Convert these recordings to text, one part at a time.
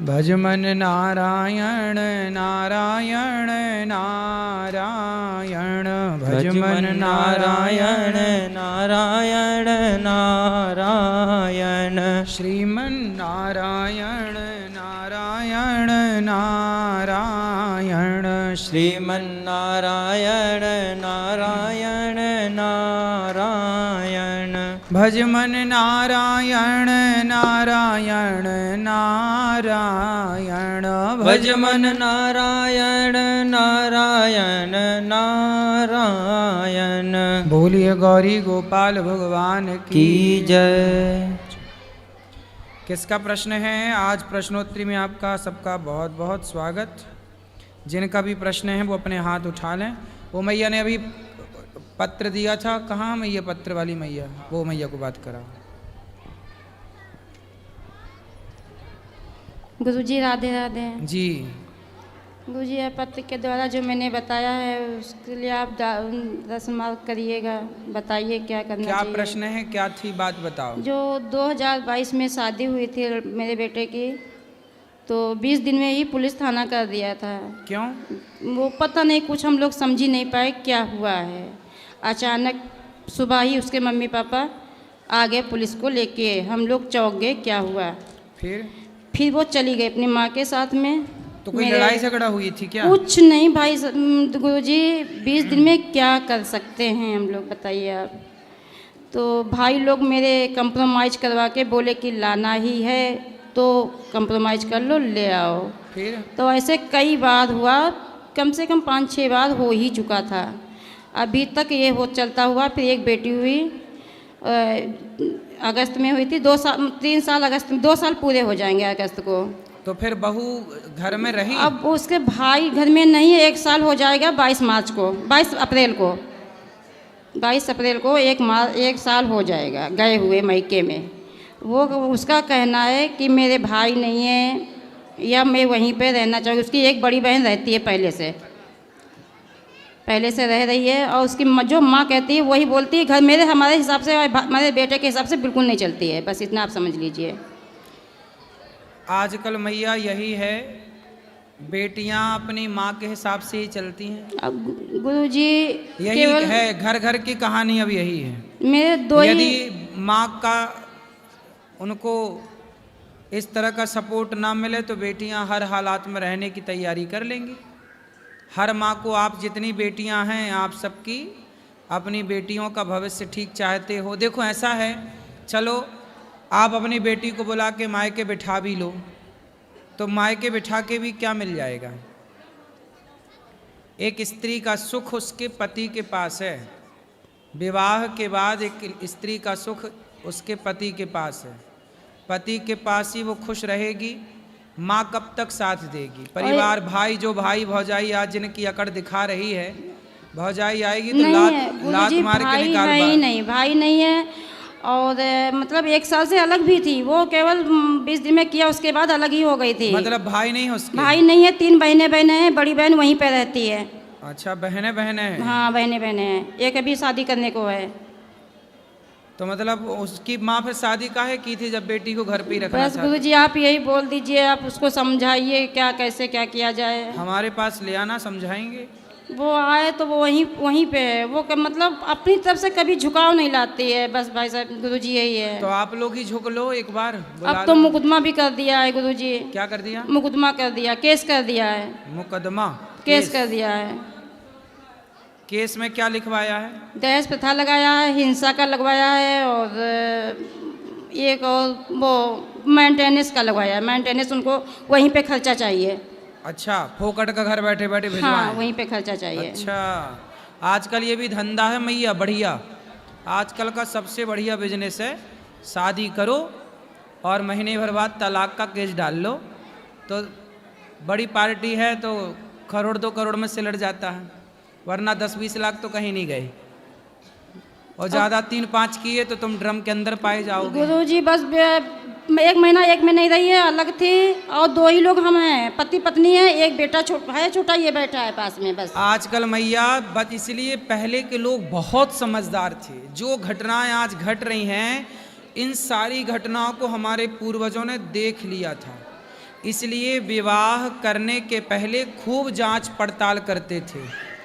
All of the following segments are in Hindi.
भज मन नारायण नारायण नारायण, भज मन नारायण नारायण नारायण, श्रीमन नारायण नारायण नारायण, श्रीमन नारायण नारायण नारायण, भज मन नारायण नारायण नारायण, भज मन नारायण नारायण नारायण। बोलिए गौरी गोपाल भगवान की जय। किसका प्रश्न है? आज प्रश्नोत्तरी में आपका सबका बहुत बहुत स्वागत। जिनका भी प्रश्न है वो अपने हाथ उठा लें। वो मैया ने अभी पत्र दिया था, कहाँ मैया पत्र वाली मैया? वो मैया को बात करा। गुरुजी राधे राधे। जी गुरुजी यह पत्र के द्वारा जो मैंने बताया है उसके लिए आप रस्म करिएगा। बताइए क्या करना क्या चाहिए। प्रश्न है, क्या थी बात बताओ। जो 2022 में शादी हुई थी मेरे बेटे की, तो 20 दिन में ही पुलिस थाना कर दिया था। क्यों? वो पता नहीं, कुछ हम लोग समझ ही नहीं पाए क्या हुआ है। अचानक सुबह ही उसके मम्मी पापा आ गए पुलिस को लेके, हम लोग चौंक गए क्या हुआ। फिर वो चली गई अपनी माँ के साथ में। तो कोई लड़ाई झगड़ा हुई थी क्या? कुछ नहीं भाई गुरुजी, 20 दिन में क्या कर सकते हैं हम लोग, बताइए आप। तो भाई लोग मेरे कंप्रोमाइज़ करवा के बोले कि लाना ही है तो कंप्रोमाइज़ कर लो, ले आओ। फिर तो ऐसे कई बार हुआ, कम से कम 5-6 बार हो ही चुका था। अभी तक ये वो चलता हुआ। फिर एक बेटी हुई अगस्त में हुई थी, 3 साल अगस्त में, 2 साल पूरे हो जाएंगे अगस्त को। तो फिर बहू घर में रही? अब उसके भाई घर में नहीं है, 1 साल हो जाएगा 22 अप्रैल को 1 साल हो जाएगा गए हुए मईके में। वो उसका कहना है कि मेरे भाई नहीं है या मैं वहीं पे रहना चाहूँगी। उसकी एक बड़ी बहन रहती है, पहले से रह रही है, और उसकी जो माँ कहती है वही बोलती है। घर हमारे हिसाब से, हमारे बेटे के हिसाब से बिल्कुल नहीं चलती है। बस इतना आप समझ लीजिए। आजकल मैया यही है, बेटियां अपनी माँ के हिसाब से ही चलती हैं। अब गुरुजी यही है, घर घर की कहानी अब यही है। मेरे दो यदि माँ का उनको इस तरह का सपोर्ट ना मिले तो बेटियां हर हालात में रहने की तैयारी कर लेंगी। हर माँ को, आप जितनी बेटियां हैं आप सबकी अपनी बेटियों का भविष्य ठीक चाहते हो। देखो ऐसा है, चलो आप अपनी बेटी को बुला के मायके बिठा भी लो तो मायके बिठा के भी क्या मिल जाएगा? एक स्त्री का सुख उसके पति के पास है। विवाह के बाद एक स्त्री का सुख उसके पति के पास है। पति के पास ही वो खुश रहेगी। माँ कब तक साथ देगी? परिवार, भाई, जो भाई भौजाई आज जिनकी अकड़ दिखा रही है, भौजाई आएगी तो लात मार के निकाल। भाई नहीं है। और मतलब 1 साल से अलग भी थी वो, केवल 20 दिन में किया, उसके बाद अलग ही हो गई थी। मतलब भाई नहीं है उसके? भाई नहीं है, 3 बहनें हैं। बड़ी बहन वहीं पे रहती है। अच्छा, बहनें हैं? हाँ, बहनें हैं। एक अभी शादी करने को है। तो मतलब उसकी माँ फिर शादी काहे की थी जब बेटी को घर पे ही रखना बस गुरुजी आप यही बोल दीजिए, आप उसको समझाइए क्या कैसे क्या किया जाए। हमारे पास ले आना, समझाएंगे। वो आए तो वो वहीं पे है। वो मतलब अपनी तरफ से कभी झुकाव नहीं लाती है। बस भाई साहब गुरुजी यही है। तो आप लोग ही झुक लो एक बार। अब तो मुकदमा भी कर दिया है गुरुजी। क्या कर दिया? मुकदमा कर दिया, केस कर दिया है। मुकदमा? केस कर दिया है। केस में क्या लिखवाया है? दहेज प्रथा लगाया है, हिंसा का लगवाया है, और एक और वो मेंटेनेंस का लगवाया है। मेंटेनेंस उनको वहीं पे खर्चा चाहिए। अच्छा, फोकट का घर बैठे बैठे भिजवाएं? हाँ, वहीं पे खर्चा चाहिए। अच्छा, आजकल ये भी धंधा है मैया, बढ़िया। आजकल का सबसे बढ़िया बिजनेस है, शादी करो और महीने भर बाद तलाक का केस डाल लो तो बड़ी पार्टी है तो 1 2 करोड़ में सिलट जाता है, वरना 10-20 लाख तो कहीं नहीं गए। और ज़्यादा 3-5 किए तो तुम ड्रम के अंदर पाए जाओगे। गुरुजी बस 1 महीना एक में नहीं रही है, अलग थी, और 2 ही लोग हम हैं, पति पत्नी है, एक बेटा छोटा ये बैठा है पास में। बस आजकल मैया बस इसलिए पहले के लोग बहुत समझदार थे। जो घटनाएं आज घट रही हैं, इन सारी घटनाओं को हमारे पूर्वजों ने देख लिया था। इसलिए विवाह करने के पहले खूब जांच पड़ताल करते थे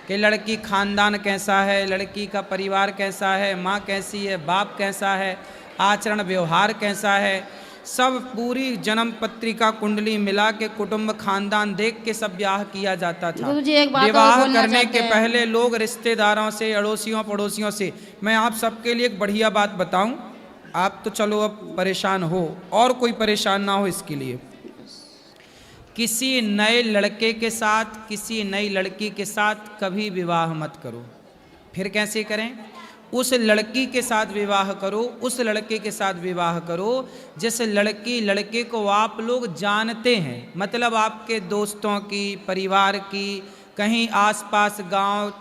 कि लड़की खानदान कैसा है, लड़की का परिवार कैसा है, माँ कैसी है, बाप कैसा है, आचरण व्यवहार कैसा है, सब पूरी जन्म पत्रिका कुंडली मिला के कुटुंब खानदान देख के सब ब्याह किया जाता था। गुरुजी एक बात और विवाह बोलना करने चाहते के हैं। पहले लोग रिश्तेदारों से, अड़ोसियों पड़ोसियों से, मैं आप सबके लिए एक बढ़िया बात बताऊं, आप तो चलो अब परेशान हो और कोई परेशान ना हो इसके लिए, किसी नए लड़के के साथ, किसी नई लड़की के साथ कभी विवाह मत करो। फिर कैसे करें? उस लड़की के साथ विवाह करो, उस लड़के के साथ विवाह करो जिस लड़की लड़के को आप लोग जानते हैं, मतलब आपके दोस्तों की, परिवार की, कहीं आसपास गांव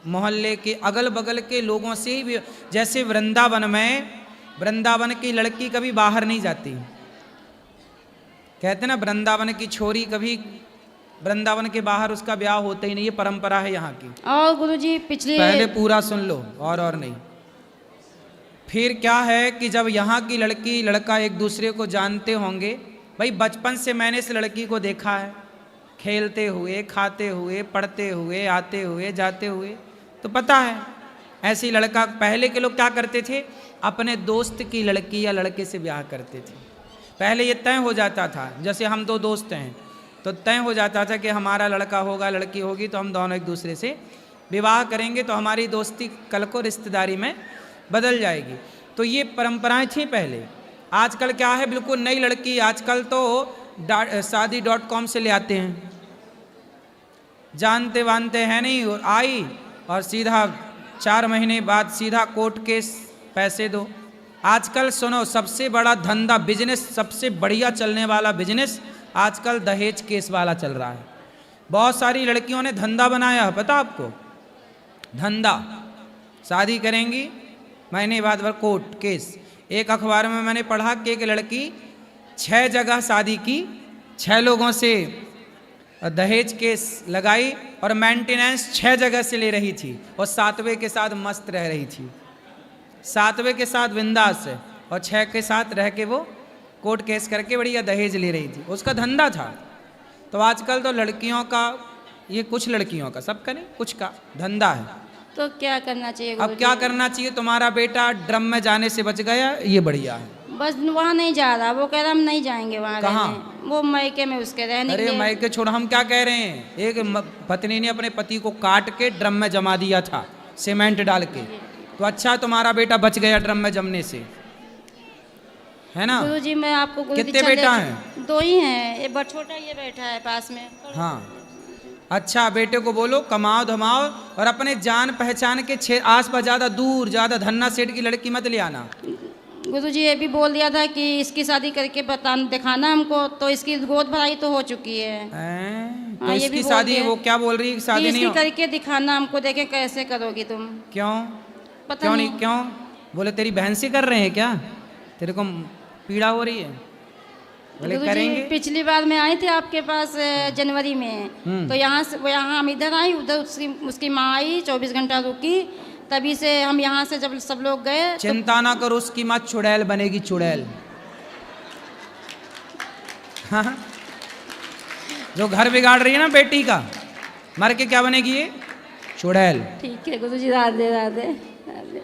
मोहल्ले के अगल बगल के लोगों से ही। जैसे वृंदावन में, वृंदावन की लड़की कभी बाहर नहीं जाती, कहते ना वृंदावन की छोरी कभी वृंदावन के बाहर उसका ब्याह होता ही नहीं, ये परंपरा है यहाँ की। और गुरुजी पिछले पहले पूरा सुन लो और नहीं। फिर क्या है कि जब यहाँ की लड़की लड़का एक दूसरे को जानते होंगे, भाई बचपन से मैंने इस लड़की को देखा है खेलते हुए, खाते हुए, पढ़ते हुए, आते हुए, जाते हुए, तो पता है ऐसी लड़का। पहले के लोग क्या करते थे, अपने दोस्त की लड़की या लड़के से ब्याह करते थे। पहले ये तय हो जाता था, जैसे हम दो दोस्त हैं तो तय हो जाता था कि हमारा लड़का होगा, लड़की होगी, तो हम दोनों एक दूसरे से विवाह करेंगे, तो हमारी दोस्ती कल को रिश्तेदारी में बदल जाएगी। तो ये परंपराएं थी पहले। आजकल क्या है, बिल्कुल नई लड़की आजकल तो शादी.com से ले आते हैं, जानते वानते हैं नहीं, और आई और सीधा 4 महीने बाद सीधा कोर्ट केस, पैसे दो। आजकल सुनो, सबसे बड़ा धंधा, बिजनेस, सबसे बढ़िया चलने वाला बिजनेस आजकल दहेज केस वाला चल रहा है। बहुत सारी लड़कियों ने धंधा बनाया है, पता आपको? धंधा, शादी करेंगी, महीने बाद भर कोर्ट केस। एक अखबार में मैंने पढ़ा कि एक लड़की 6 जगह शादी की, 6 लोगों से दहेज केस लगाई और मेंटेनेंस 6 जगह से ले रही थी, और 7वें के साथ मस्त रह रही थी, 7वें के साथ बिंदास है, और 6 के साथ रह के वो कोर्ट केस करके बढ़िया दहेज ले रही थी, उसका धंधा था। तो आजकल तो लड़कियों का, ये कुछ लड़कियों का, सबका नहीं, कुछ का धंधा है। तो क्या करना चाहिए अब गुरुजी? क्या करना चाहिए? तुम्हारा बेटा ड्रम में जाने से बच गया, ये बढ़िया है। बस वहाँ नहीं जा रहा, वो कह रहा हम नहीं जाएंगे वहाँ कहाँ? रहने। वो मायके में उसके रहने के अरे लिए। मायके छोड़, हम क्या कह रहे हैं, एक पत्नी ने अपने पति को काट के ड्रम में जमा दिया था सीमेंट डाल के, तो अच्छा तुम्हारा बेटा बच गया ड्रम में जमने से, है ना? गुरुजी मैं आपको कितने बेटा हैं? 2 ही हैं, एक बड़ा छोटा ये बैठा है पास में। हाँ, अच्छा बेटे को बोलो कमाओ धमाओ, और अपने जान पहचान के आस पास ज़्यादा दूर, ज़्यादा धन्ना सेठ की लड़की मत ले आना। गुरुजी ये भी बोल दिया था कि इसकी शादी करके दिखाना हमको, तो इसकी गोद भराई तो हो चुकी है। तो हाँ, ये भी इसकी बोल शादी, दिया। वो क्या बोल रही है, शादी नहीं इसकी हो? करके दिखाना हमको, देखें कैसे करोगी तुम। क्यों? पता क्यों नहीं नहीं? क्यों बोले तेरी बहन से कर रहे हैं क्या? तेरे को पीड़ा हो रही है? बोले गुरुजी, करेंगे। पिछली बार मैं आई थी आपके पास जनवरी में, तो यहाँ से यहाँ हम इधर आई, उधर उसकी माँ आई, 24 घंटा रुकी, तभी से हम यहाँ से जब सब लोग गए। चिंता ना करो, उसकी माँ चुड़ैल बनेगी, चुड़ैल। हाँ, जो घर बिगाड़ रही है ना बेटी का, मर के क्या बनेगी ये? चुड़ैल। ठीक है गुरुजी, राधे राधे राधे।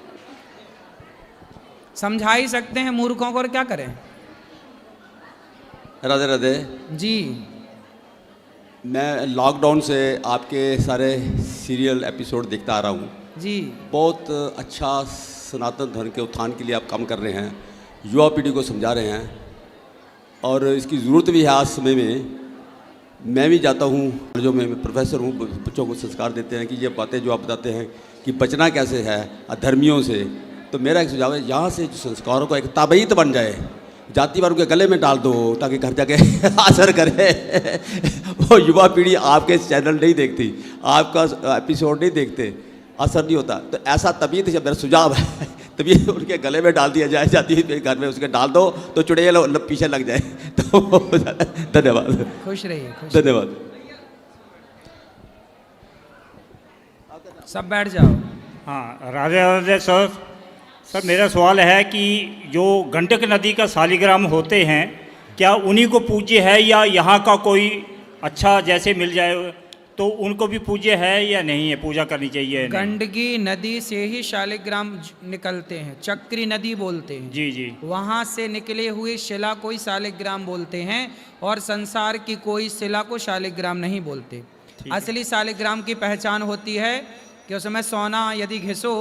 समझा ही सकते हैं मूर्खों को, और क्या करें। राधे राधे जी। मैं लॉकडाउन से आपके सारे सीरियल एपिसोड देखता आ रहा हूँ जी। बहुत अच्छा सनातन धर्म के उत्थान के लिए आप काम कर रहे हैं, युवा पीढ़ी को समझा रहे हैं, और इसकी ज़रूरत भी है आज समय में। मैं भी जाता हूँ, जो मैं प्रोफेसर हूँ, बच्चों को संस्कार देते हैं कि ये बातें जो आप बताते हैं कि बचना कैसे है अधर्मियों से। तो मेरा एक सुझाव है, यहाँ से जो संस्कारों का एक ताबीत बन जाए, जाति वालों के गले में डाल दो ताकि घर जाके असर करे। वो युवा पीढ़ी आपके चैनल नहीं देखती, आपका एपिसोड नहीं देखते, असर नहीं होता। तो ऐसा तबीयत जब मेरा सुझाव है, तभी उनके गले में डाल दिया जाए, जाति घर में उसके डाल दो तो चुड़ैल पीछे लग जाए। तो धन्यवाद। खुश रहिए, खुश। धन्यवाद। सब बैठ जाओ। हाँ, राधे राधे सर। सर मेरा सवाल है कि जो गंडक नदी का शालिग्राम होते हैं, क्या उन्हीं को पूज्य है या यहाँ का कोई अच्छा जैसे मिल जाए तो उनको भी पूज्य है या नहीं है, पूजा करनी चाहिए? गंडकी नदी से ही शालिग्राम निकलते हैं, चक्री नदी बोलते हैं जी जी। वहाँ से निकले हुए शिला को ही शालिग्राम बोलते हैं, और संसार की कोई शिला को शालिग्राम नहीं बोलते। असली शालिग्राम की पहचान होती है कि उसमें सोना यदि घिसो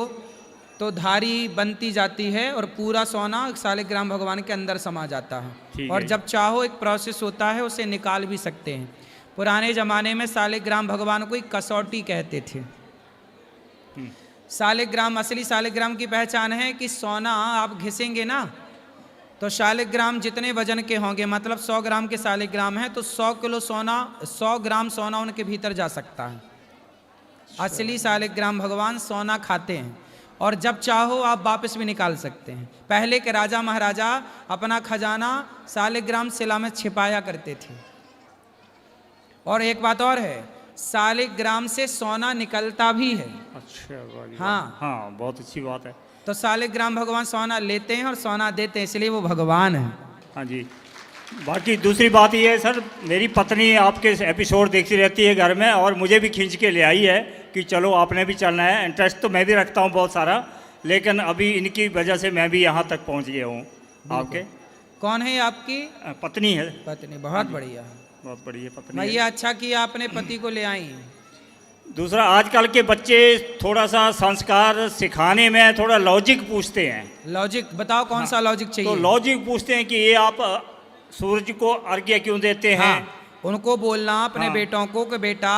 तो धारी बनती जाती है और पूरा सोना शालिग्राम भगवान के अंदर समा जाता है, और जब चाहो एक प्रोसेस होता है उसे निकाल भी सकते हैं। पुराने ज़माने में शालिग्राम भगवान को एक कसौटी कहते थे। शालिग्राम, असली शालिग्राम की पहचान है कि सोना आप घिसेंगे ना तो शालिग्राम जितने वजन के होंगे, मतलब 100 ग्राम के शालिग्राम है तो 100 किलो सोना, 100 ग्राम सोना उनके भीतर जा सकता है। असली शालिग्राम भगवान सोना खाते हैं और जब चाहो आप वापस भी निकाल सकते हैं। पहले के राजा महाराजा अपना खजाना शालिग्राम शिला में छिपाया करते थे। और एक बात और है, शालिग्राम से सोना निकलता भी है। अच्छा, हाँ, बहुत अच्छी बात है। तो शालिग्राम भगवान सोना लेते हैं और सोना देते हैं, इसलिए वो भगवान है। हाँ जी। बाकी दूसरी बात ये है सर, मेरी पत्नी आपके एपिसोड देखती रहती है घर में और मुझे भी खींच के ले आई है कि चलो आपने भी चलना है। इंटरेस्ट तो मैं भी रखता हूँ बहुत सारा, लेकिन अभी इनकी वजह से मैं भी यहाँ तक पहुँच गया हूँ। आपके कौन है? आपकी पत्नी है। पत्नी, बहुत बढ़िया, बहुत बढ़िया पत्नी। भैया अच्छा किया आपने पति को ले आई। दूसरा, आजकल के बच्चे थोड़ा सा संस्कार सिखाने में थोड़ा लॉजिक पूछते हैं। लॉजिक बताओ कौन सा लॉजिक चाहिए? तो लॉजिक पूछते हैं कि ये आप सूरज को अर्घ्य क्यों देते हैं? हाँ, उनको बोलना अपने बेटों को कि बेटा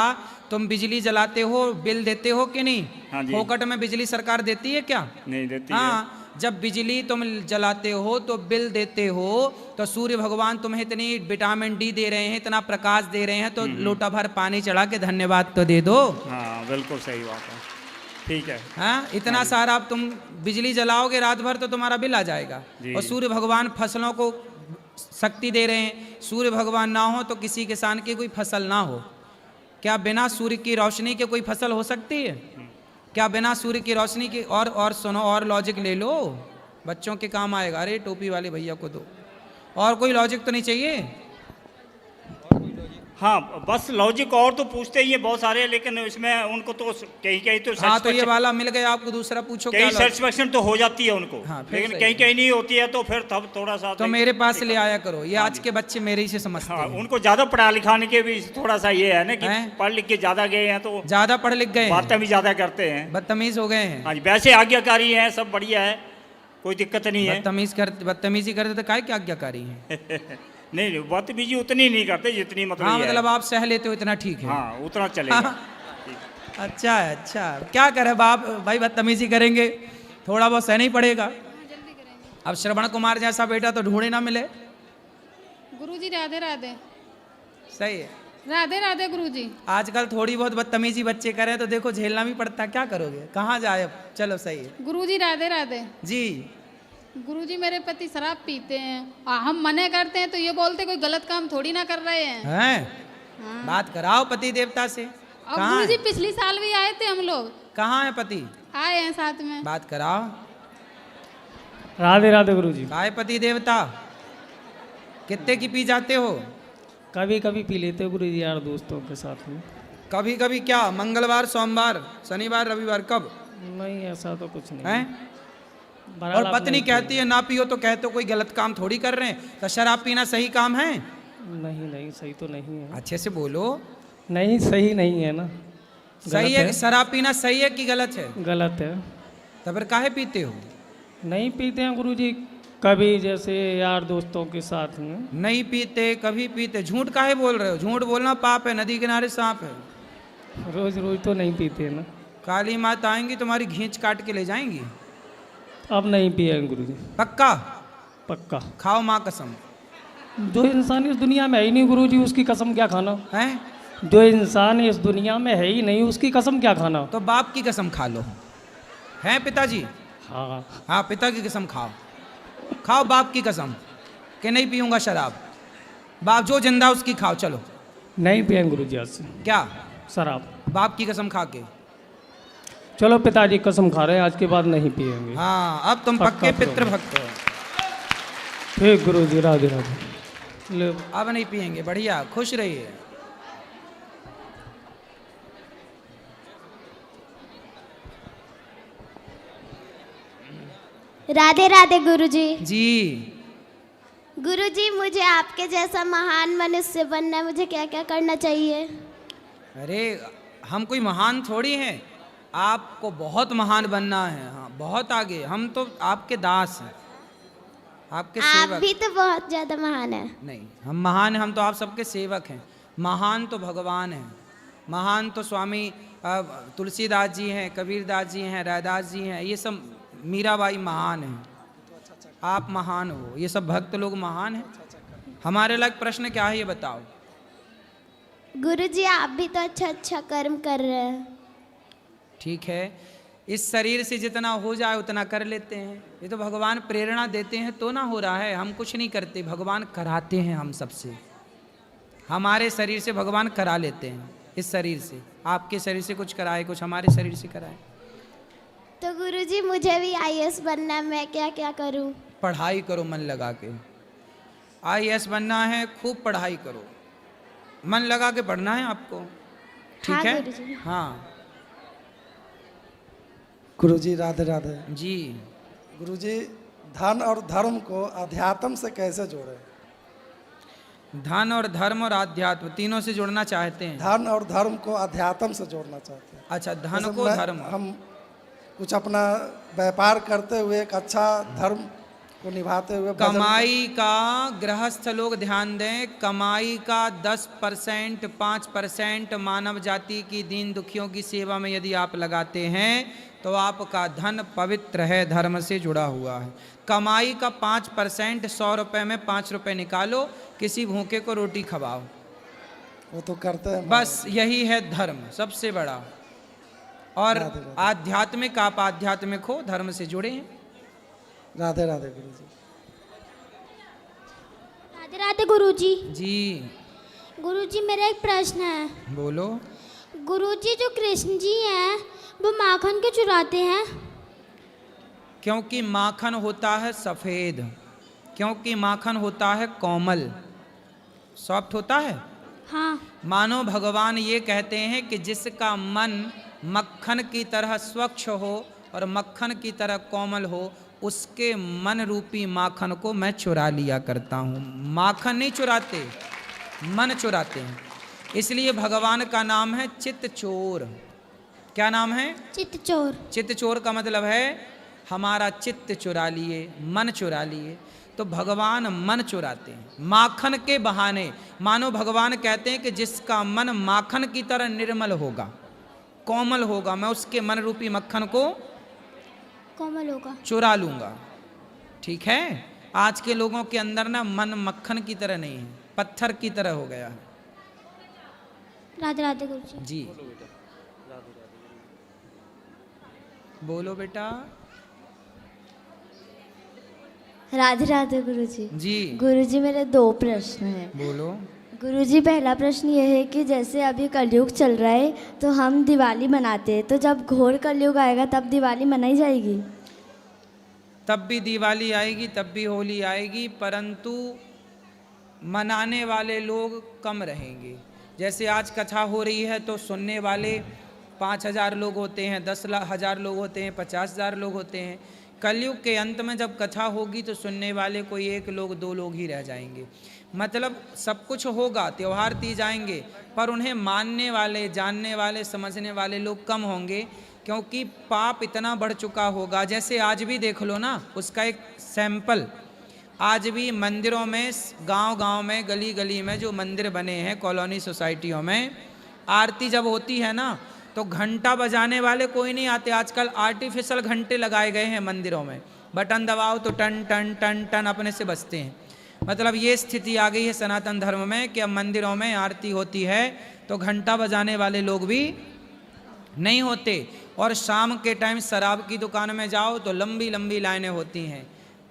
तुम बिजली जलाते हो, बिल देते हो कि नहीं? हाँ जी। फोकट में बिजली सरकार देती है क्या? नहीं देती हाँ, जब बिजली तुम जलाते हो तो बिल देते हो, तो सूर्य भगवान तुम्हें इतनी विटामिन डी दे रहे हैं, इतना प्रकाश दे रहे हैं, तो लोटा भर पानी चढ़ा के धन्यवाद तो दे दो। हाँ बिल्कुल सही बात है, ठीक है। हाँ, इतना सारा अब तुम बिजली जलाओगे रात भर तो तुम्हारा बिल आ जाएगा। और सूर्य भगवान फसलों को शक्ति दे रहे हैं, सूर्य भगवान ना हो तो किसी किसान की कोई फसल ना हो। क्या बिना सूर्य की रोशनी के कोई फसल हो सकती है? क्या बिना सूर्य की रोशनी की? और सुनो, और लॉजिक ले लो, बच्चों के काम आएगा। अरे टोपी वाले भैया को दो। और कोई लॉजिक तो नहीं चाहिए? हाँ, बस लॉजिक और तो पूछते ही हैं बहुत सारे, लेकिन इसमें उनको तो कहीं कहीं तो हाँ, तो ये वाला मिल गया आपको, दूसरा पूछो। कहीं सेटिस्फेक्शन तो हो जाती है उनको। हाँ, लेकिन कहीं कहीं नहीं होती है, तो फिर तब थोड़ा सा तो मेरे पास ले आया करो। ये आज के बच्चे मेरे ही से समझते हैं। उनको ज्यादा पढ़ा लिखाने के भी थोड़ा सा ये है ना कि पढ़ लिख के ज्यादा गए हैं तो ज्यादा पढ़ लिख गए, बातें भी ज्यादा करते हैं, बदतमीज हो गए हैं। हाँ जी, वैसे आज्ञाकारी हैं, सब बढ़िया है, कोई दिक्कत नहीं है। बदतमीजी करते तो काय क्या आज्ञाकारी है? नहीं, बदतमीजी उतनी नहीं करते जितनी मतलब। हाँ, मतलब आप सह लेते हो, इतना ठीक है। हाँ, उतना चलेगा। अच्छा है, अच्छा। क्या करे बाप भाई, बदतमीजी करेंगे, थोड़ा बहुत सहना ही पड़ेगा। अब श्रवण कुमार जैसा बेटा तो ढूंढे ना मिले। गुरुजी राधे राधे। सही है, राधे राधे गुरुजी। आजकल थोड़ी बहुत बदतमीजी बच्चे करें तो देखो झेलना भी पड़ता है, क्या करोगे, कहाँ जाए अब। चलो सही है गुरुजी राधे राधे जी। गुरुजी मेरे पति शराब पीते हैं और हम मना करते हैं तो ये बोलते कोई गलत काम थोड़ी ना कर रहे हैं। हैं? बात कराओ पति देवता से। और गुरुजी पिछली साल भी आए थे हम लोग। कहाँ है पति? आए हैं साथ में। बात कराओ। राधे राधे गुरुजी। काय पति देवता, कितने की पी जाते हो? कभी कभी पी लेते हो गुरुजी, यार दोस्तों के साथ में। कभी कभी क्या? मंगलवार, सोमवार, शनिवार, रविवार, कब? नहीं, ऐसा तो कुछ नहीं है। और पत्नी कहती है ना पियो तो कहते हो कोई गलत काम थोड़ी कर रहे हैं। तो शराब पीना सही काम है? नहीं नहीं, सही तो नहीं है। अच्छे से बोलो। नहीं, सही नहीं है ना। सही है? शराब पीना सही है कि गलत है? गलत है। तो फिर काहे पीते हो? नहीं पीते हैं गुरुजी, कभी जैसे यार दोस्तों के साथ में। नहीं पीते, कभी पीते। झूठ काहे बोल रहे हो? झूठ बोलना पाप है, नदी किनारे सांप है। रोज रोज तो नहीं पीते ना। काली माता आएंगी तुम्हारी घींच काट के ले जाएंगी। अब नहीं पिएंगे गुरुजी। पक्का? पक्का। खाओ माँ कसम। जो इंसान इस दुनिया में है ही नहीं गुरुजी, उसकी कसम क्या खाना है? जो इंसान इस दुनिया में है ही नहीं, उसकी कसम क्या खाना। तो बाप की कसम खा लो। हैं पिताजी? हाँ हाँ, पिता की कसम खाओ। खाओ बाप की कसम कि नहीं पीऊंगा शराब। बाप जो जिंदा उसकी खाओ। चलो। नहीं पिएंगे गुरुजी आज से। क्या? शराब। बाप की कसम खा के। चलो पिताजी कसम खा रहे हैं, आज के बाद नहीं पिएंगे। हाँ, अब तुम पक्के पितृभक्त हो। ठीक गुरुजी, राधे राधे। ले अब नहीं पिएंगे, बढ़िया, खुश रहिए। राधे राधे गुरुजी। जी, गुरुजी, मुझे आपके जैसा महान मनुष्य बनना है, मुझे क्या क्या करना चाहिए? अरे हम कोई महान थोड़ी हैं, आपको बहुत महान बनना है। हाँ, बहुत आगे। हम तो आपके दास हैं, आपके आप सेवक। भी तो बहुत ज्यादा महान है। नहीं, हम महान हैं, हम तो आप सबके सेवक हैं। महान तो भगवान हैं, महान तो स्वामी तुलसीदास जी हैं, कबीरदास जी हैं, रैदास जी हैं, ये सब मीराबाई महान हैं। आप महान हो, ये सब भक्त लोग महान हैं। हमारे लायक प्रश्न क्या है ये बताओ। गुरुजी, आप भी तो अच्छा अच्छा कर्म कर रहे हैं। ठीक है, इस शरीर से जितना हो जाए उतना कर लेते हैं। ये तो भगवान प्रेरणा देते हैं तो ना हो रहा है, हम कुछ नहीं करते, भगवान कराते हैं हम सबसे। हमारे शरीर से भगवान करा लेते हैं, इस शरीर से। आपके शरीर से कुछ कराए, कुछ हमारे शरीर से कराए। तो गुरुजी, मुझे भी IAS बनना है, मैं क्या क्या करूं? पढ़ाई करो मन लगा के। IAS बनना है, खूब पढ़ाई करो, मन लगा के पढ़ना है आपको। ठीक हाँ, है? गुरुजी। हाँ गुरुजी राधे राधे। जी। गुरुजी, धन और धर्म को अध्यात्म से कैसे जोड़े? धन और धर्म और आध्यात्म तीनों से जोड़ना चाहते हैं। धन और धर्म को अध्यात्म से जोड़ना चाहते हैं। अच्छा, धन जैसे को धर्म। हम कुछ अपना व्यापार करते हुए एक अच्छा धर्म को निभाते हुए कमाई का गृहस्थ लोग ध्यान दें, कमाई का 10%, 5% मानव जाति की दीन दुखियों की सेवा में यदि आप लगाते हैं तो आपका धन पवित्र है, धर्म से जुड़ा हुआ है। कमाई का 5%, 100 रुपये में 5 रुपये निकालो, किसी भूखे को रोटी खवाओ, वो तो करते हैं। बस यही है धर्म सबसे बड़ा। और आध्यात्मिक, आप आध्यात्मिक हो, धर्म से जुड़े हैं। राधे राधे गुरुजी। राधे राधे गुरुजी। जी गुरुजी, मेरा एक प्रश्न है। बोलो। गुरुजी, जो कृष्ण जी हैं वो माखन क्यों चुराते हैं? क्योंकि माखन होता है सफ़ेद, क्योंकि माखन होता है कोमल, सॉफ्ट होता है। हाँ। मानो भगवान ये कहते हैं कि जिसका मन मक्खन की तरह स्वच्छ हो और मक्खन की तरह कोमल हो, उसके मन रूपी माखन को मैं चुरा लिया करता हूँ। माखन नहीं चुराते, मन चुराते हैं। इसलिए भगवान का नाम है चित्त चोर। क्या नाम है? चित्त चोर। चित्त चोर का मतलब है हमारा चित्त चुरा लिए, मन चुरा लिए। तो भगवान मन चुराते हैं माखन के बहाने। मानो भगवान कहते हैं कि जिसका मन माखन की तरह निर्मल होगा, कोमल होगा, मैं उसके मन रूपी मक्खन को कोमल होगा, चुरा लूंगा। ठीक है? आज के लोगों के अंदर ना मन मक्खन की तरह नहीं है, पत्थर की तरह हो गया है। राधे राधे गुरुजी। जी बोलो बेटा। राधे राधे गुरुजी। जी गुरुजी, मेरे 2 प्रश्न हैं। बोलो। गुरुजी, पहला प्रश्न ये है कि जैसे अभी कलयुग चल रहा है तो हम दिवाली मनाते हैं, तो जब घोर कलयुग आएगा तब दिवाली मनाई जाएगी? तब भी दिवाली आएगी, तब भी होली आएगी, परंतु मनाने वाले लोग कम रहेंगे। जैसे आज कथा हो रही है तो सुनने वाले 5,000 लोग होते हैं, 10,000 लोग होते हैं, 50,000 लोग होते हैं। कलयुग के अंत में जब कथा होगी तो सुनने वाले कोई 1 लोग 2 लोग ही रह जाएंगे। मतलब सब कुछ होगा, त्यौहार तीज आएंगे, पर उन्हें मानने वाले, जानने वाले, समझने वाले लोग कम होंगे, क्योंकि पाप इतना बढ़ चुका होगा। जैसे आज भी देख लो ना, उसका एक सैंपल, आज भी मंदिरों में, गांव-गांव में, गली-गली में जो मंदिर बने हैं, कॉलोनी सोसाइटियों में, आरती जब होती है ना तो घंटा बजाने वाले कोई नहीं आते। आजकल आर्टिफिशियल घंटे लगाए गए हैं मंदिरों में, बटन दबाओ तो टन टन टन टन अपने से बजते हैं। मतलब ये स्थिति आ गई है सनातन धर्म में कि अब मंदिरों में आरती होती है तो घंटा बजाने वाले लोग भी नहीं होते। और शाम के टाइम शराब की दुकान में जाओ तो लंबी लंबी लाइनें होती हैं।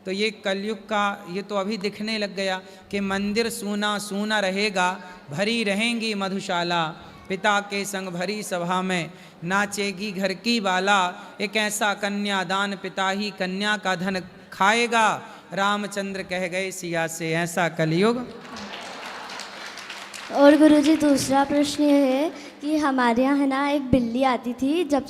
तो ये कलयुग का, ये तो अभी दिखने लग गया कि मंदिर सूना सूना रहेगा, भरी रहेंगी मधुशाला, पिता के संग भरी सभा में नाचेगी घर की बाला। एक ऐसा कन्यादान पिता ही कन्या का धन खाएगा, रामचंद्र कह गए सिया से, ऐसा कलयुग और गुरुजी दूसरा प्रश्न ये है कि हमारे यहाँ है ना एक बिल्ली आती थी जब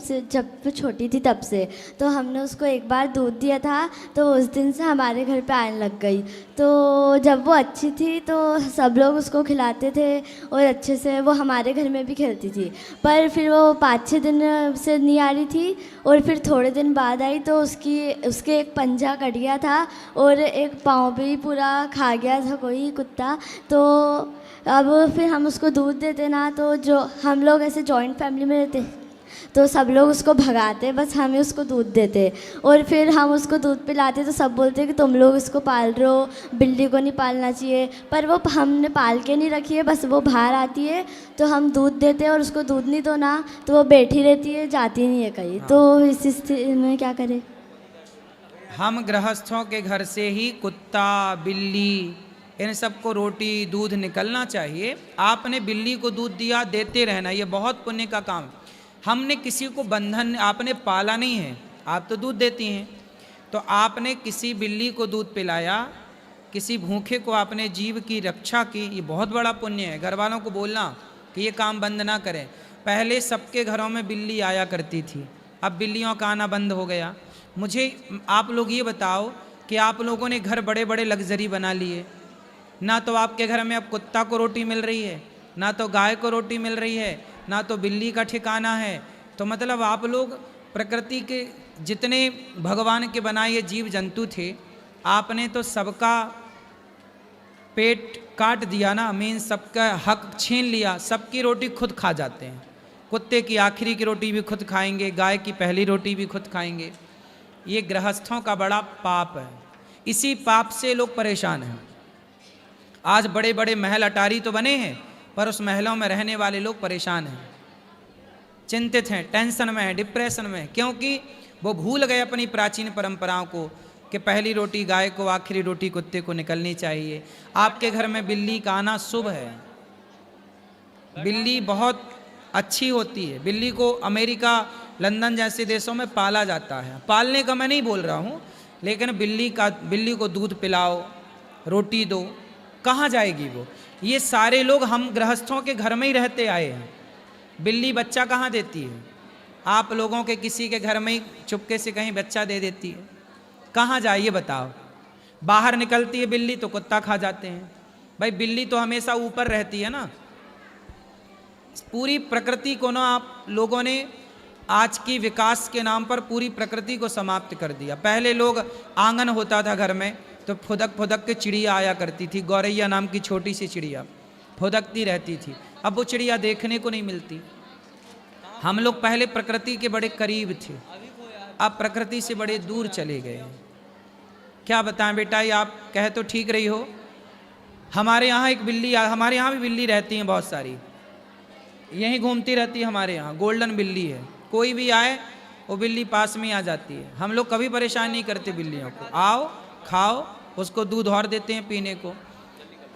वो छोटी थी तब से, तो हमने उसको एक बार दूध दिया था तो उस दिन से हमारे घर पे आने लग गई। तो जब वो अच्छी थी तो सब लोग उसको खिलाते थे और अच्छे से वो हमारे घर में भी खेलती थी, पर फिर वो 5-6 दिन से नहीं आ रही थी और फिर थोड़े दिन बाद आई तो उसके एक पंजा कट गया था और एक पाँव भी पूरा खा गया था कोई कुत्ता। तो अब फिर हम उसको दूध देते ना, तो जो हम लोग ऐसे जॉइंट फैमिली में रहते तो सब लोग उसको भगाते, बस हमें उसको दूध देते और फिर हम उसको दूध पिलाते तो सब बोलते कि तुम लोग इसको पाल रहे हो, बिल्ली को नहीं पालना चाहिए। पर वो हमने पाल के नहीं रखी है, बस वो बाहर आती है तो हम दूध देते हैं और उसको दूध नहीं दो ना तो वो बैठी रहती है, जाती नहीं है कहीं। तो इस स्थिति में क्या करें? हम गृहस्थों के घर से ही कुत्ता बिल्ली इन सबको रोटी दूध निकलना चाहिए। आपने बिल्ली को दूध दिया, देते रहना, ये बहुत पुण्य का काम। हमने किसी को बंधन, आपने पाला नहीं है, आप तो दूध देती हैं, तो आपने किसी बिल्ली को दूध पिलाया, किसी भूखे को आपने जीव की रक्षा की, ये बहुत बड़ा पुण्य है। घर वालों को बोलना कि ये काम बंद ना करें। पहले सबके घरों में बिल्ली आया करती थी, अब बिल्लियों का आना बंद हो गया। मुझे आप लोग ये बताओ कि आप लोगों ने घर बड़े बड़े लग्जरी बना लिए, ना तो आपके घर में अब कुत्ता को रोटी मिल रही है, ना तो गाय को रोटी मिल रही है, ना तो बिल्ली का ठिकाना है। तो मतलब आप लोग प्रकृति के जितने भगवान के बनाए जीव जंतु थे, आपने तो सबका पेट काट दिया ना, मीन सबका हक छीन लिया, सबकी रोटी खुद खा जाते हैं। कुत्ते की आखिरी की रोटी भी खुद खाएंगे, गाय की पहली रोटी भी खुद खाएंगे। ये गृहस्थों का बड़ा पाप है, इसी पाप से लोग परेशान हैं। आज बड़े बड़े महल अटारी तो बने हैं, पर उस महलों में रहने वाले लोग परेशान हैं, चिंतित हैं, टेंशन में हैं, डिप्रेशन में, क्योंकि वो भूल गए अपनी प्राचीन परंपराओं को कि पहली रोटी गाय को, आखिरी रोटी कुत्ते को निकलनी चाहिए। आपके घर में बिल्ली का आना शुभ है, बिल्ली बहुत अच्छी होती है। बिल्ली को अमेरिका, लंदन जैसे देशों में पाला जाता है। पालने का मैं नहीं बोल रहा हूँ, लेकिन बिल्ली को दूध पिलाओ, रोटी दो, कहाँ जाएगी वो? ये सारे लोग हम गृहस्थों के घर में ही रहते आए हैं। बिल्ली बच्चा कहाँ देती है? आप लोगों के किसी के घर में ही चुपके से कहीं बच्चा दे देती है, कहाँ जाए ये बताओ? बाहर निकलती है बिल्ली तो कुत्ता खा जाते हैं। भाई बिल्ली तो हमेशा ऊपर रहती है ना। पूरी प्रकृति को ना आप लोगों ने आज की विकास के नाम पर पूरी प्रकृति को समाप्त कर दिया। पहले लोग, आंगन होता था घर में तो फुदक फुदक के चिड़िया आया करती थी, गौरैया नाम की छोटी सी चिड़िया फुदकती रहती थी। अब वो चिड़िया देखने को नहीं मिलती। हम लोग पहले प्रकृति के बड़े करीब थे, अब प्रकृति से बड़े दूर चले गए। क्या बताएं बेटा, ये आप कहे तो ठीक रही हो। हमारे यहाँ एक बिल्ली, हमारे यहाँ भी बिल्ली रहती हैं बहुत सारी, यहीं घूमती रहती है हमारे यहाँ, गोल्डन बिल्ली है। कोई भी आए वो बिल्ली पास में आ जाती है। हम लोग कभी परेशान नहीं करते बिल्लियों को, आओ खाओ, उसको दूध और देते हैं पीने को।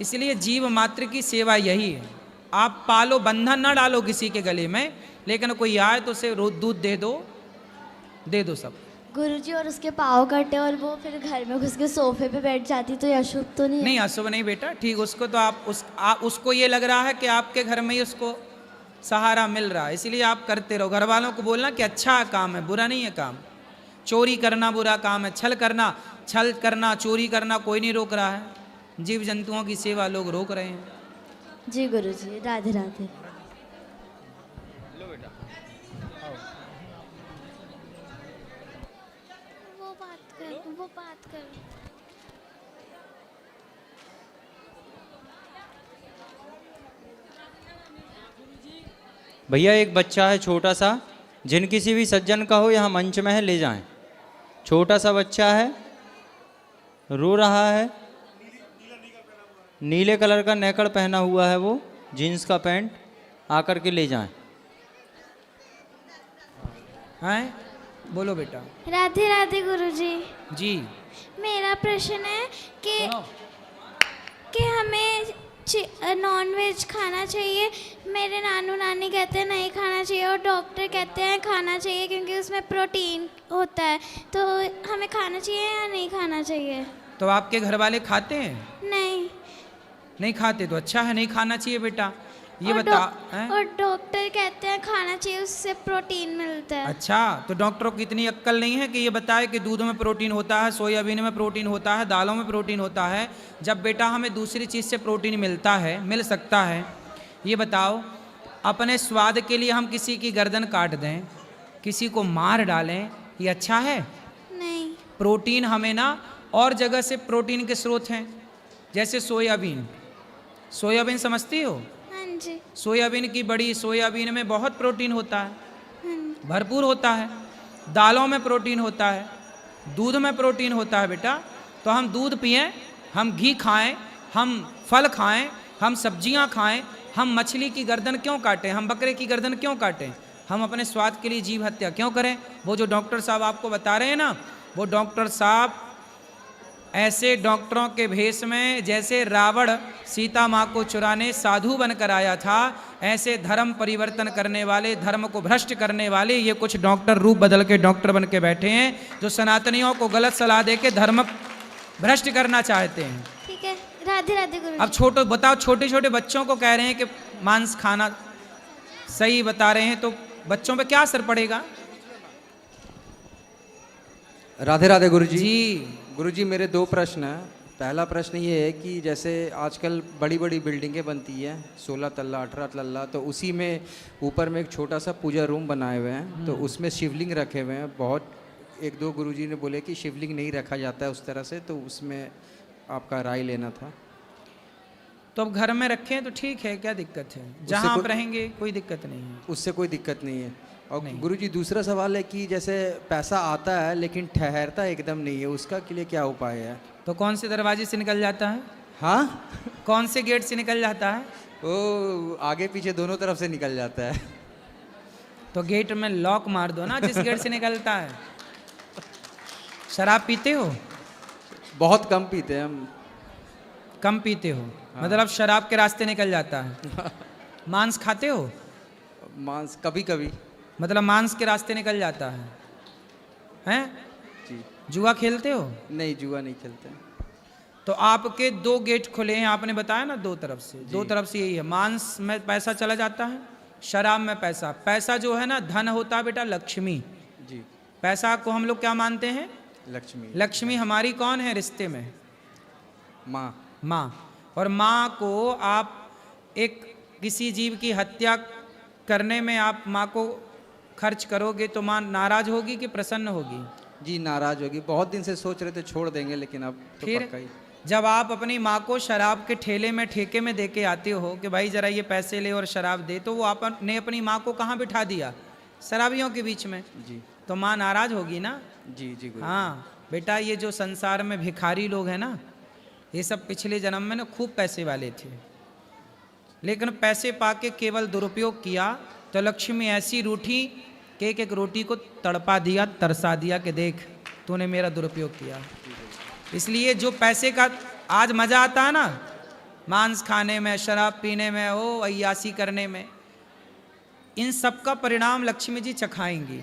इसलिए जीव मात्र की सेवा यही है। आप पालो, बंधन ना डालो किसी के गले में, लेकिन कोई आए तो उसे दूध दे दो सब। गुरुजी, और उसके पाँव कटे और वो फिर घर में घुस के सोफे पे बैठ जाती तो ये अशुभ तो नहीं है? नहीं, अशुभ नहीं बेटा, ठीक। उसको तो उसको ये लग रहा है कि आपके घर में ही उसको सहारा मिल रहा है, इसलिए आप करते रहो। घर वालों को बोलना कि अच्छा काम है, बुरा नहीं है काम। चोरी करना बुरा काम है, छल करना चोरी करना कोई नहीं रोक रहा है। जीव जंतुओं की सेवा लोग रोक रहे हैं। जी गुरुजी, राधे राधे। वो बात कर। भैया एक बच्चा है छोटा सा, जिन किसी भी सज्जन का हो यहाँ मंच में है, ले जाएं। छोटा सा बच्चा है, रो रहा है, नीले कलर का नेकड़ पहना हुआ है, वो जीन्स का पैंट, आकर के ले जाएं। हैं? बोलो बेटा। राधे राधे गुरुजी। जी, मेरा प्रश्न है कि हमें नॉन वेज खाना चाहिए। मेरे नानू नानी कहते हैं नहीं खाना चाहिए और डॉक्टर कहते हैं खाना चाहिए क्योंकि उसमें प्रोटीन होता है। तो हमें खाना चाहिए या नहीं खाना चाहिए? तो आपके घर वाले खाते हैं? नहीं। नहीं खाते तो अच्छा है, नहीं खाना चाहिए बेटा। ये और बता और डॉक्टर कहते हैं खाना चाहिए, उससे प्रोटीन मिलता है। अच्छा, तो डॉक्टरों की इतनी अक्ल नहीं है कि ये बताए कि दूध में प्रोटीन होता है, सोयाबीन में प्रोटीन होता है, दालों में प्रोटीन होता है, जब बेटा हमें दूसरी चीज़ से प्रोटीन मिलता है, मिल सकता है। ये बताओ, अपने स्वाद के लिए हम किसी की गर्दन काट दें, किसी को मार डालें, ये अच्छा है? नहीं। प्रोटीन हमें ना और जगह से प्रोटीन के स्रोत हैं, जैसे सोयाबीन। सोयाबीन समझती हो? हाँ जी। सोयाबीन की बड़ी, सोयाबीन में बहुत प्रोटीन होता है, हाँ। भरपूर होता है। दालों में प्रोटीन होता है, दूध में प्रोटीन होता है बेटा। तो हम दूध पिएं, हम घी खाएं, हम फल खाएं, हम सब्जियां खाएं, हम मछली की गर्दन क्यों काटें, हम बकरे की गर्दन क्यों काटें? हम अपने स्वाद के लिए जीव हत्या क्यों करें? वो जो डॉक्टर साहब आपको बता रहे हैं ना, वो डॉक्टर साहब ऐसे डॉक्टरों के भेष में, जैसे रावण सीता माँ को चुराने साधु बनकर आया था, ऐसे धर्म परिवर्तन करने वाले, धर्म को भ्रष्ट करने वाले ये कुछ डॉक्टर रूप बदल के डॉक्टर बन के बैठे हैं, जो सनातनियों को गलत सलाह दे के धर्म भ्रष्ट करना चाहते हैं। ठीक है, राधे राधे गुरुजी। अब छोटे बताओ, छोटे छोटे बच्चों को कह रहे हैं कि मांस खाना सही बता रहे हैं, तो बच्चों पे क्या असर पड़ेगा? राधे राधे गुरुजी। जी गुरुजी, मेरे दो प्रश्न हैं। पहला प्रश्न ये है कि जैसे आजकल बड़ी बड़ी बिल्डिंगें बनती हैं, 16 तल्ला 18 तल्ला, तो उसी में ऊपर में एक छोटा सा पूजा रूम बनाए हुए हैं, तो उसमें शिवलिंग रखे हुए हैं। बहुत एक दो गुरुजी ने बोले कि शिवलिंग नहीं रखा जाता है उस तरह से, तो उसमें आपका राय लेना था। तो अब घर में रखें तो ठीक है, क्या दिक्कत है? जहाँ आप रहेंगे कोई दिक्कत नहीं है, उससे कोई दिक्कत नहीं है। और गुरुजी, दूसरा सवाल है कि जैसे पैसा आता है लेकिन ठहरता एकदम नहीं है, उसका के लिए क्या उपाय है? तो कौन से दरवाजे से निकल जाता है? हाँ, कौन से गेट से निकल जाता है? वो आगे पीछे दोनों तरफ से निकल जाता है। तो गेट में लॉक मार दो ना, जिस गेट से निकलता है। शराब पीते हो? बहुत कम पीते हैं हम। कम पीते हो? हाँ। मतलब शराब के रास्ते निकल जाता है। मांस खाते हो? मांस कभी कभी। मतलब मांस के रास्ते निकल जाता है, हैं? जी। जुआ खेलते हो? नहीं, जुआ नहीं खेलते। तो आपके दो गेट खुले हैं, आपने बताया ना, दो तरफ से। दो तरफ से यही है, मांस में पैसा चला जाता है, शराब में पैसा। पैसा जो है ना, धन होता है बेटा, लक्ष्मी। जी। पैसा को हम लोग क्या मानते हैं? लक्ष्मी। लक्ष्मी हमारी कौन है रिश्ते में? माँ। माँ। और माँ को आप एक किसी जीव की हत्या करने में आप माँ को खर्च करोगे तो माँ नाराज होगी कि प्रसन्न होगी? जी, नाराज होगी। बहुत दिन से सोच रहे थे छोड़ देंगे, लेकिन अब तो फिर पक्का ही। जब आप अपनी माँ को शराब के ठेले में ठेके में दे के आते हो कि भाई जरा ये पैसे ले और शराब दे, तो वो आपने अपनी माँ को कहाँ बिठा दिया? शराबियों के बीच में। जी। तो माँ नाराज होगी ना? जी जी। हाँ बेटा, ये जो संसार में भिखारी लोग हैं ना, ये सब पिछले जन्म में ना खूब पैसे वाले थे, लेकिन पैसे पाके केवल दुरुपयोग किया तो लक्ष्मी ऐसी रूठी कि एक एक रोटी को तड़पा दिया, तरसा दिया कि देख तूने मेरा दुरुपयोग किया। इसलिए जो पैसे का आज मज़ा आता है ना, मांस खाने में, शराब पीने में, ओ अय्यासी करने में, इन सब का परिणाम लक्ष्मी जी चखाएंगी।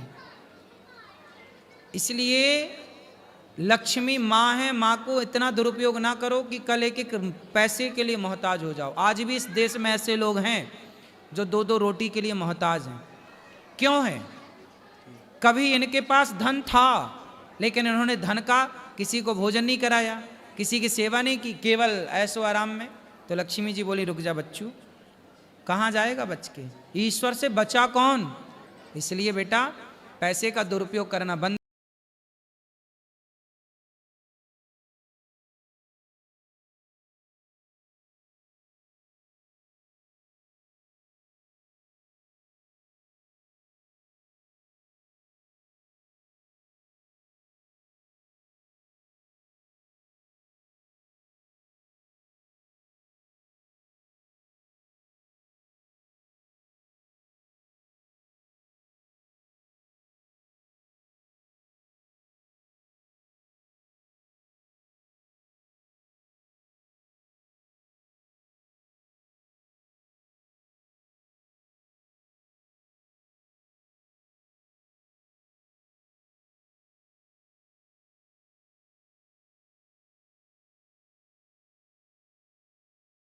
इसलिए लक्ष्मी माँ है, माँ को इतना दुरुपयोग ना करो कि कल एक एक पैसे के लिए मोहताज हो जाओ। आज भी इस देश में ऐसे लोग हैं जो दो दो रोटी के लिए मोहताज हैं। क्यों है? कभी इनके पास धन था, लेकिन इन्होंने धन का किसी को भोजन नहीं कराया, किसी की सेवा नहीं की, केवल ऐशो आराम में। तो लक्ष्मी जी बोली, रुक जा बच्चू, कहाँ जाएगा बच के? ईश्वर से बचा कौन? इसलिए बेटा पैसे का दुरुपयोग करना बंद